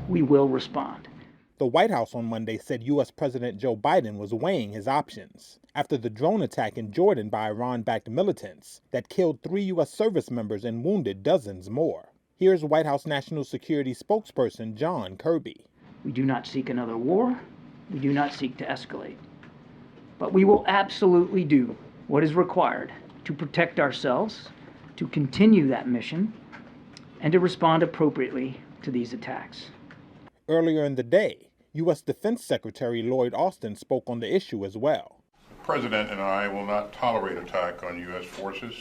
we will respond. The White House on Monday said U.S. President Joe Biden was weighing his options after the drone attack in Jordan by Iran-backed militants that killed 3 U.S. service members and wounded dozens more. Here's White House National Security spokesperson John Kirby. We do not seek another war. We do not seek to escalate. But we will absolutely do what is required to protect ourselves, to continue that mission, and to respond appropriately to these attacks. Earlier in the day, U.S. Defense Secretary Lloyd spoke on the issue as well. The President and I will not tolerate attack on U.S. forces,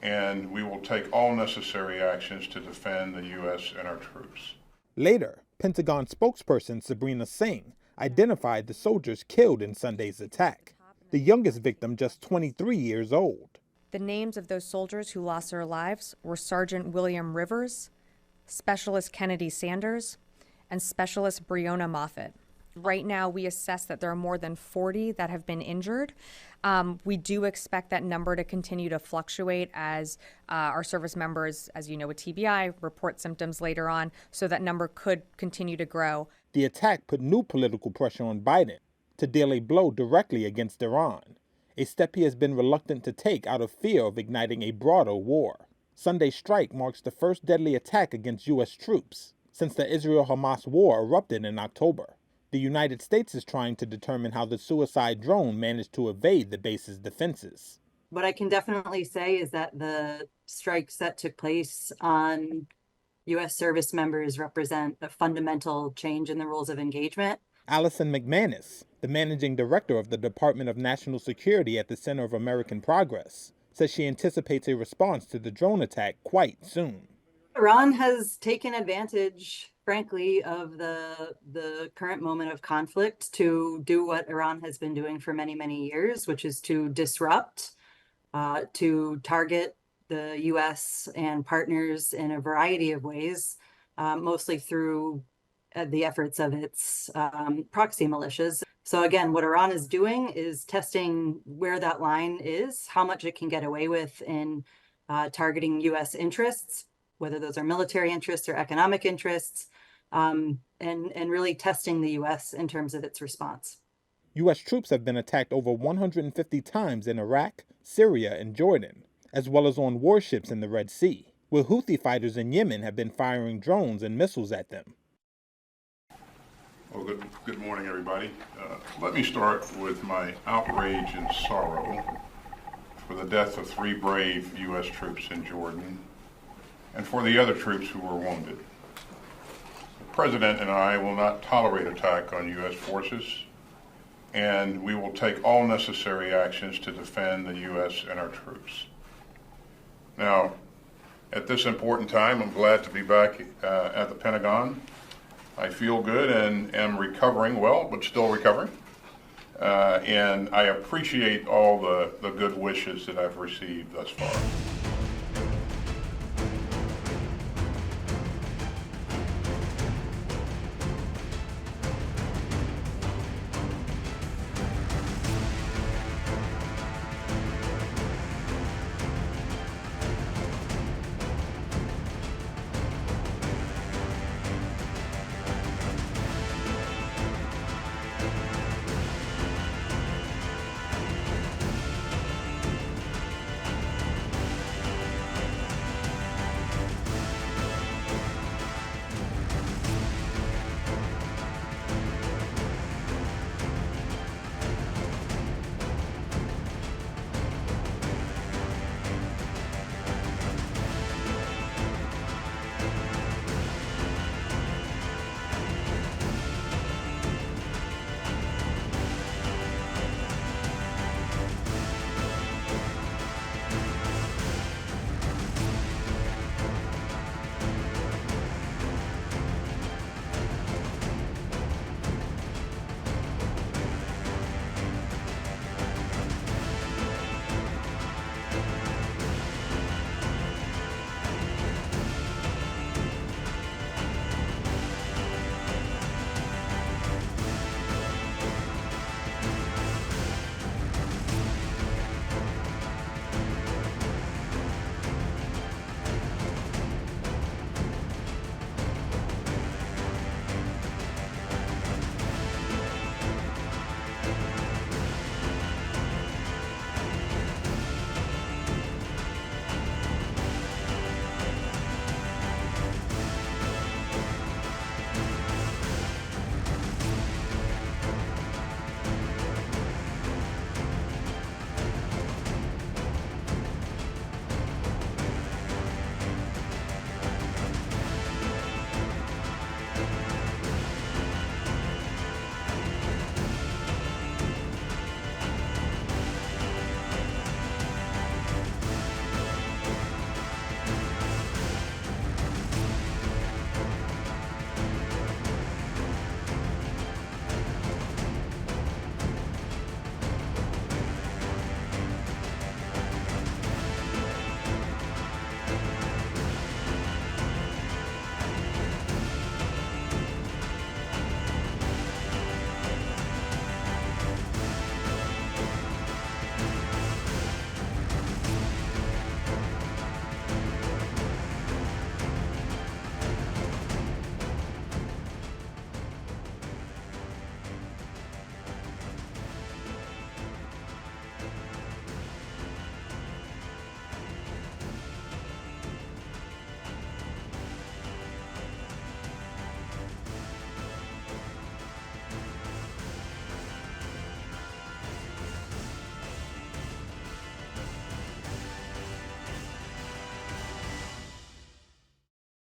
and we will take all necessary actions to defend the U.S. and our troops. Later, Pentagon spokesperson Sabrina Singh identified the soldiers killed in Sunday's attack, the youngest victim just 23 years old. The names of those soldiers who lost their lives were Sergeant William Rivers, Specialist Kennedy Sanders, and Specialist Breonna Moffett. Right now, we assess that there are more than 40 that have been injured. We do expect that number to continue to fluctuate as our service members, as you know, with TBI, report symptoms later on, so that number could continue to grow. The attack put new political pressure on Biden to deal a blow directly against Iran, a step he has been reluctant to take out of fear of igniting a broader war. Sunday's strike marks the first deadly attack against U.S. troops since the Israel-Hamas war erupted in October. The United States is trying to determine how the suicide drone managed to evade the base's defenses. What I can definitely say is that the strikes that took place on U.S. service members represent a fundamental change in the rules of engagement. Allison McManus, the managing director of the Department of National Security at the Center of American Progress, says she anticipates a response to the drone attack quite soon. Iran has taken advantage, frankly, of the current moment of conflict to do what Iran has been doing for many, many years, which is to disrupt, to target the U.S. and partners in a variety of ways, mostly through the efforts of its proxy militias. So again, what Iran is doing is testing where that line is, how much it can get away with in targeting U.S. interests, whether those are military interests or economic interests, and really testing the U.S. in terms of its response. U.S. troops have been attacked over 150 times in Iraq, Syria, and Jordan, as well as on warships in the Red Sea, where Houthi fighters in Yemen have been firing drones and missiles at them. Well, good morning, everybody. Let me start with my outrage and sorrow for the death of 3 brave U.S. troops in Jordan and for the other troops who were wounded. The President and I will not tolerate attack on U.S. forces, and we will take all necessary actions to defend the U.S. and our troops. Now, at this important time, I'm glad to be back at the Pentagon. I feel good and am recovering well, but still recovering. And I appreciate all the good wishes that I've received thus far.